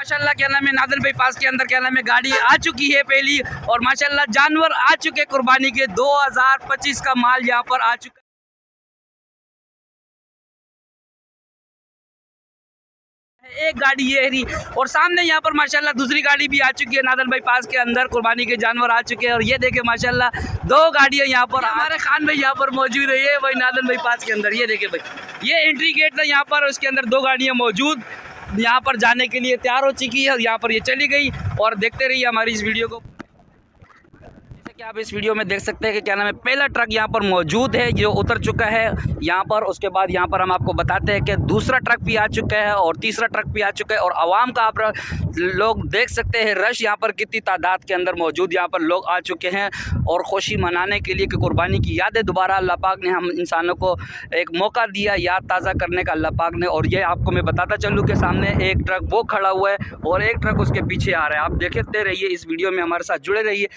माशाल्लाह क्या नाम है नादर भाई पास के अंदर क्या नाम है गाड़ी आ चुकी है पहली, और माशाल्लाह जानवर आ चुके कुर्बानी के 2025 का माल यहाँ पर आ चुका है। एक गाड़ी ये रही, और सामने यहाँ पर माशाल्लाह दूसरी गाड़ी भी आ चुकी है नादर भाई पास के अंदर, कुर्बानी के जानवर आ चुके हैं। और ये देखे माशाल्लाह दो गाड़ियाँ यहाँ पर, हमारे खान भाई यहाँ पर मौजूद है, ये भाई नादर भाई पास के अंदर। ये देखे भाई, ये एंट्री गेट था यहाँ पर, उसके अंदर दो गाड़ियाँ मौजूद यहाँ पर जाने के लिए तैयार हो चुकी है, और यहाँ पर ये चली गई। और देखते रहिए हमारी इस वीडियो को। जैसे कि आप इस वीडियो में देख सकते हैं कि क्या नाम है पहला ट्रक यहाँ पर मौजूद है जो उतर चुका है यहाँ पर। उसके बाद यहाँ पर हम आपको बताते हैं कि दूसरा ट्रक भी आ चुका है और तीसरा ट्रक भी आ चुका है। और आवाम का आप लोग देख सकते हैं रश यहाँ पर कितनी तादाद के अंदर मौजूद यहाँ पर लोग आ चुके हैं, और खुशी मनाने के लिए कि कुर्बानी की यादें दोबारा अल्लाह पाक ने हम इंसानों को एक मौका दिया याद ताज़ा करने का अल्लाह पाक ने। और ये आपको मैं बताता चलूँ कि सामने एक ट्रक वो खड़ा हुआ है और एक ट्रक उसके पीछे आ रहा है। आप देखते रहिए इस वीडियो में, हमारे साथ जुड़े रहिए।